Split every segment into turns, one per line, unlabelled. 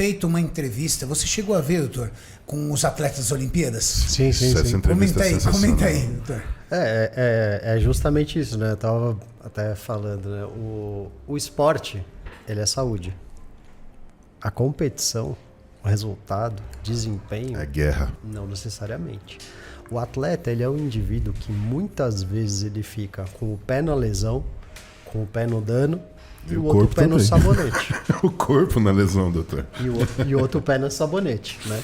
feito uma entrevista, você chegou a ver, doutor, com os atletas das Olimpíadas?
Sim.
Comenta aí, doutor.
É justamente isso, né? Eu tava até falando, né? O esporte, ele é saúde. A competição, o resultado, desempenho...
É guerra.
Não necessariamente. O atleta, ele é um indivíduo que muitas vezes ele fica com o pé na lesão, com o pé no dano e o outro pé no sabonete.
O corpo na lesão, doutor.
E o outro pé no sabonete, né?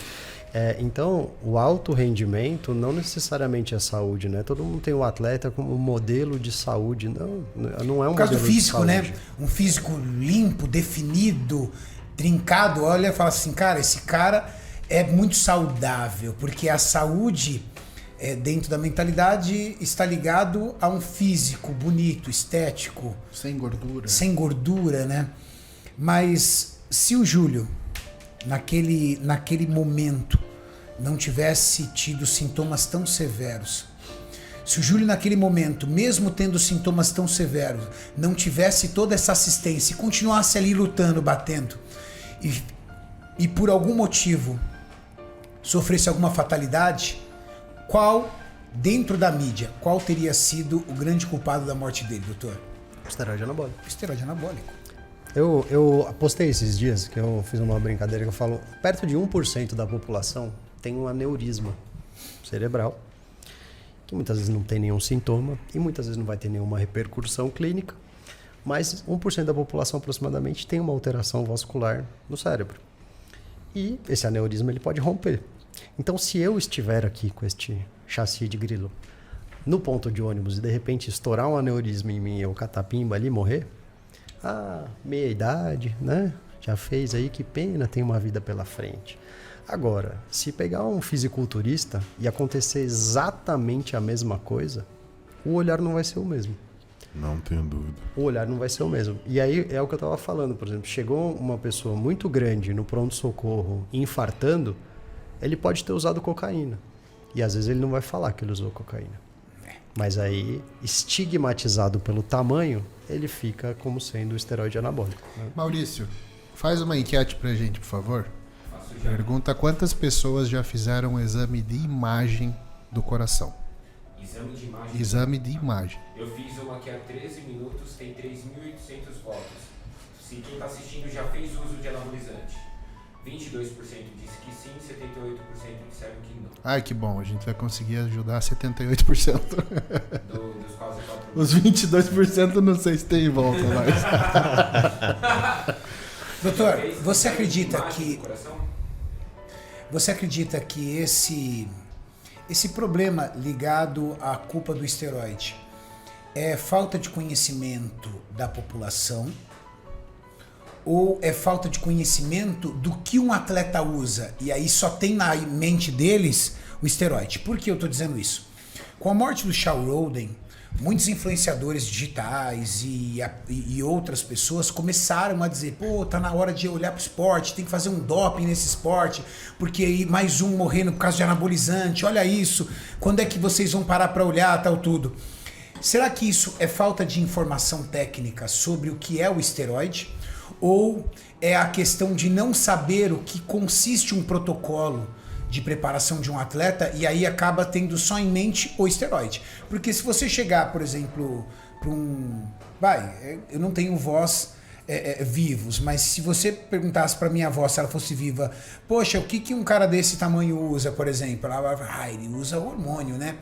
Então, o alto rendimento não necessariamente é saúde, né? Todo mundo tem o atleta como modelo de saúde. Não é um modelo de saúde. Por causa do
físico, né? Um físico limpo, definido, trincado. Olha e fala assim, cara, esse cara é muito saudável, porque a saúde... dentro da mentalidade está ligado a um físico bonito, estético.
Sem gordura.
Sem gordura, né? Mas se o Júlio, naquele momento, não tivesse tido sintomas tão severos, se o Júlio naquele momento, mesmo tendo sintomas tão severos, não tivesse toda essa assistência e continuasse ali lutando, batendo, e por algum motivo sofresse alguma fatalidade... Dentro da mídia, qual teria sido o grande culpado da morte dele, doutor?
Esteroide anabólico.
Esteroide anabólico.
Eu apostei esses dias, que eu fiz uma brincadeira que eu falo, perto de 1% da população tem um aneurisma cerebral, que muitas vezes não tem nenhum sintoma e muitas vezes não vai ter nenhuma repercussão clínica, mas 1% da população aproximadamente tem uma alteração vascular no cérebro. E esse aneurisma ele pode romper. Então, se eu estiver aqui com este chassi de grilo no ponto de ônibus e de repente estourar um aneurisma em mim e eu catar pimba ali e morrer, meia idade, né? Já fez aí, que pena, tem uma vida pela frente. Agora, se pegar um fisiculturista e acontecer exatamente a mesma coisa, o olhar não vai ser o mesmo.
Não tenho dúvida.
O olhar não vai ser o mesmo. E aí é o que eu estava falando, por exemplo, chegou uma pessoa muito grande no pronto-socorro infartando, ele pode ter usado cocaína. E às vezes ele não vai falar que ele usou cocaína. Mas aí, estigmatizado pelo tamanho, ele fica como sendo o esteroide anabólico. Né?
Maurício, faz uma enquete pra gente, por favor. Pergunta quantas pessoas já fizeram um exame de imagem do coração.
Exame de imagem?
Exame de imagem.
Eu fiz uma aqui há 13 minutos, tem 3.800 votos. Se quem está assistindo já fez uso de anabolizante. 22% disse que sim, 78% disseram que não.
Ai, que bom, a gente vai conseguir ajudar 78%.
Dos quase 4
Os 22% não sei se tem em volta, mas...
Doutor, você acredita que esse problema ligado à culpa do esteroide é falta de conhecimento da população ou é falta de conhecimento do que um atleta usa e aí só tem na mente deles o esteroide? Por que eu estou dizendo isso? Com a morte do Shawn Rhoden, muitos influenciadores digitais e outras pessoas começaram a dizer, pô, tá na hora de olhar pro esporte, tem que fazer um doping nesse esporte, porque aí mais um morrendo por causa de anabolizante, olha isso, quando é que vocês vão parar para olhar, tal tudo? Será que isso é falta de informação técnica sobre o que é o esteroide? Ou é a questão de não saber o que consiste um protocolo de preparação de um atleta e aí acaba tendo só em mente o esteroide? Porque se você chegar, por exemplo, para eu não tenho vós vivos, mas se você perguntasse para minha avó se ela fosse viva, poxa, o que um cara desse tamanho usa, por exemplo? Ela vai falar, ele usa hormônio, né?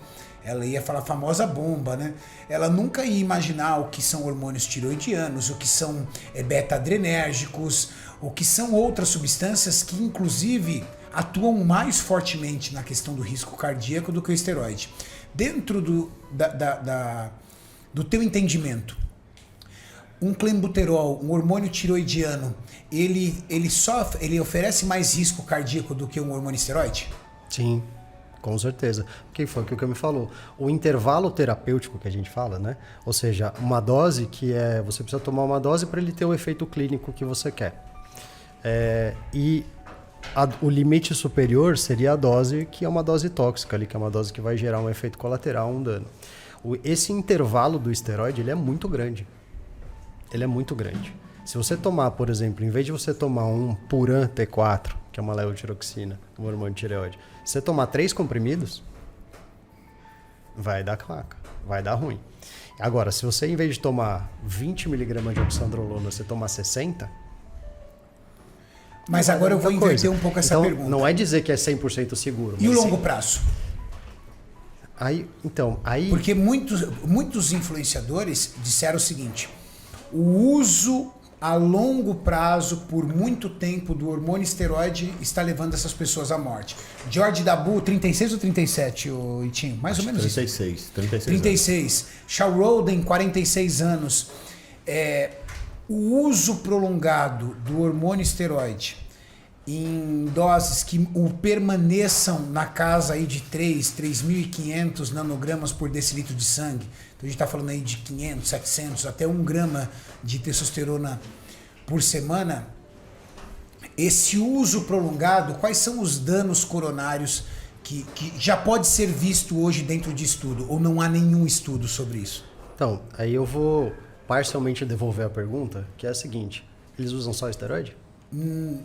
Ela ia falar a famosa bomba, né? Ela nunca ia imaginar o que são hormônios tiroidianos, o que são beta-adrenérgicos, o que são outras substâncias que, inclusive, atuam mais fortemente na questão do risco cardíaco do que o esteroide. Dentro do teu entendimento, um clenbuterol, um hormônio tiroidiano, ele oferece mais risco cardíaco do que um hormônio esteroide?
Sim. Com certeza. Porque foi o que me falou. O intervalo terapêutico que a gente fala, né? Ou seja, uma dose que você precisa tomar uma dose para ele ter o efeito clínico que você quer. O limite superior seria a dose que é uma dose tóxica, ali, que é uma dose que vai gerar um efeito colateral, um dano. Esse intervalo do esteroide ele é muito grande. Ele é muito grande. Se você tomar, por exemplo, em vez de você tomar um Puran T4, que é uma levotiroxina, um hormônio de tireoide, se você tomar 3 comprimidos, vai dar claca, vai dar ruim. Agora, se você, em vez de tomar 20 mg de oxandrolona, você tomar 60...
Mas agora eu vou inverter um pouco essa
então,
pergunta.
não é dizer que é 100% seguro.
E o
mas
longo prazo?
Aí...
Porque muitos influenciadores disseram o seguinte: o uso a longo prazo, por muito tempo, do hormônio esteroide está levando essas pessoas à morte. George Dabu, 36 ou 37, o Itinho? Mais ou menos
36,
isso.
36.
36. Shaw Roden, 46 anos. O uso prolongado do hormônio esteroide em doses que permaneçam na casa aí de 3.500 nanogramas por decilitro de sangue. Então a gente está falando aí de 500, 700, até 1 grama de testosterona por semana. Esse uso prolongado, quais são os danos coronários que já pode ser visto hoje dentro de estudo? Ou não há nenhum estudo sobre isso?
Então, aí eu vou parcialmente devolver a pergunta, que é a seguinte: eles usam só esteroide?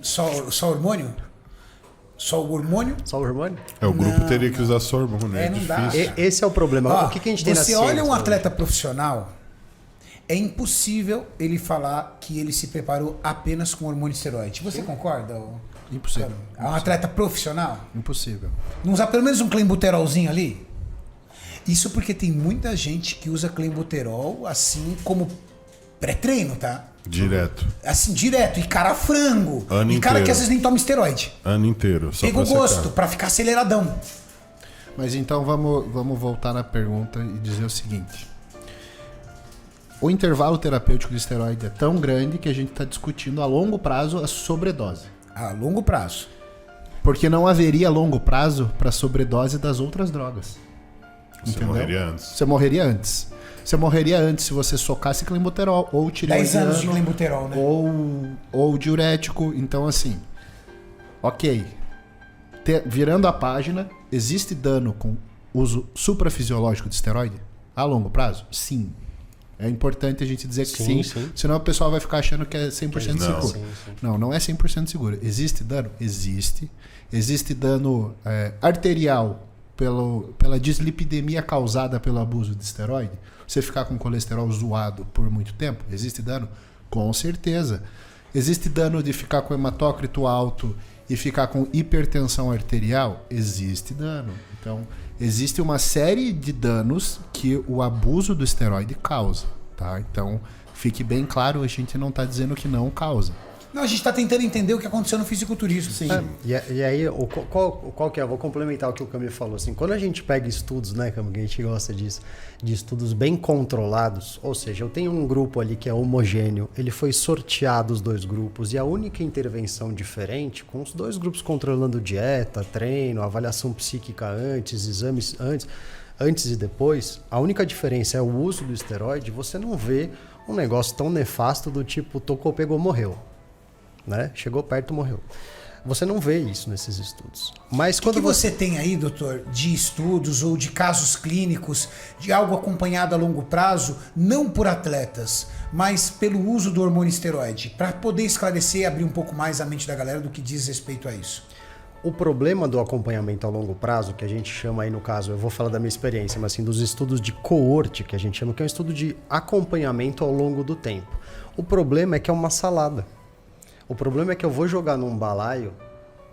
Só hormônio? Só o hormônio?
Só o hormônio?
O grupo teria que usar só hormônio, é
não
difícil.
dá.
Esse é o problema. O que a gente tem na ciência?
Você olha um atleta profissional, é impossível ele falar que ele se preparou apenas com hormônio esteroide. Você concorda?
Impossível.
É um atleta profissional?
Impossível.
Não usar pelo menos um clenbuterolzinho ali? Isso porque tem muita gente que usa clenbuterol assim como pré-treino, tá?
Direto.
Assim, direto. E cara frango.
Ano
e cara
inteiro.
que às vezes nem toma esteroide.
Ano inteiro. Só
Pega o
pra
gosto,
secar.
pra ficar aceleradão.
Mas então vamos voltar na pergunta e dizer o seguinte. O intervalo terapêutico de esteroide é tão grande que a gente está discutindo a longo prazo a sobredose.
A longo prazo.
Porque não haveria longo prazo para sobredose das outras drogas.
Você
Entendeu?
morreria antes.
Você morreria antes. Você morreria antes se você socasse clenbuterol ou
10 anos de
tireoidiano
clenbuterol, né?
ou diurético. Então, assim, ok. Virando a página, existe dano com uso suprafisiológico de esteroide a longo prazo? Sim. É importante a gente dizer que sim, senão o pessoal vai ficar achando que é 100%
Não.
seguro. Não é 100% seguro. Existe dano? Existe. Existe dano arterial pela dislipidemia causada pelo abuso de esteroide? Você ficar com colesterol zoado por muito tempo? Existe dano? Com certeza. Existe dano de ficar com hematócrito alto e ficar com hipertensão arterial? Existe dano. Então, existe uma série de danos que o abuso do esteroide causa, tá? Então, fique bem claro, a gente não está dizendo que não causa.
Não, a gente está tentando entender o que aconteceu no fisiculturismo.
Sim.
E aí, qual que é? Eu vou complementar o que o Cami falou. Assim, quando a gente pega estudos, né, Cami, que a gente gosta disso, de estudos bem controlados, ou seja, eu tenho um grupo ali que é homogêneo, ele foi sorteado os 2 grupos e a única intervenção diferente, com os 2 grupos controlando dieta, treino, avaliação psíquica antes, exames antes e depois, a única diferença é o uso do esteroide. Você não vê um negócio tão nefasto do tipo tocou, pegou, morreu. Né? Chegou perto, morreu. Você não vê isso nesses estudos. Mas
O que você tem aí, doutor, de estudos ou de casos clínicos, de algo acompanhado a longo prazo, não por atletas, mas pelo uso do hormônio esteroide, para poder esclarecer e abrir um pouco mais a mente da galera do que diz respeito a isso?
O problema do acompanhamento a longo prazo, que a gente chama aí no caso, eu vou falar da minha experiência, mas assim, dos estudos de coorte, que a gente chama, que é um estudo de acompanhamento ao longo do tempo. O problema é que é uma salada. O problema é que eu vou jogar num balaio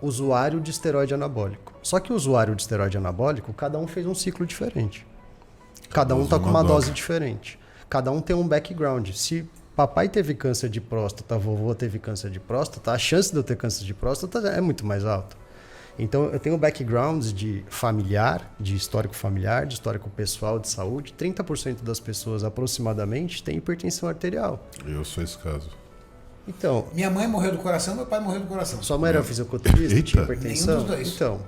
usuário de esteroide anabólico. Só que o usuário de esteroide anabólico, cada um fez um ciclo diferente. Cada um tá com uma dose diferente. Cada um tem um background. Se papai teve câncer de próstata, vovô teve câncer de próstata, a chance de eu ter câncer de próstata é muito mais alta. Então eu tenho backgrounds de familiar, de histórico familiar, de histórico pessoal de saúde. 30% das pessoas aproximadamente têm hipertensão arterial.
Eu sou esse caso.
Então,
Minha mãe morreu do coração, meu pai morreu do coração.
sua mãe era fisiculturista,
Eita.
tinha hipertensão?
Nenhum dos dois.
Então,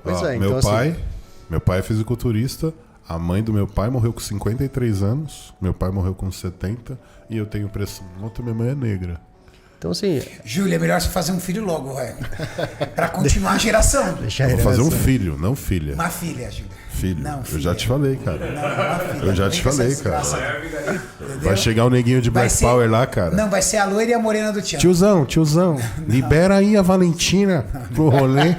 Meu pai é fisiculturista, a mãe do meu pai morreu com 53 anos, meu pai morreu com 70 e eu tenho pressão alta, minha mãe é negra.
Então, assim,
Júlia, é melhor você fazer um filho logo, velho. Pra continuar a geração.
deixa a
Vou fazer um
herança.
filho, não filha.
Uma filha, Júlia.
Filho.
Não,
Eu
filha.
já te falei, cara.
Não, uma filha.
Eu já
Não
te
vem com essa
falei,
desgraça,
cara.
entendeu?
Vai chegar o neguinho de
Vai
Black
ser-
Power lá, cara.
Não, vai ser a loira e a morena do Tião.
Tiozão, libera aí a Valentina pro rolê.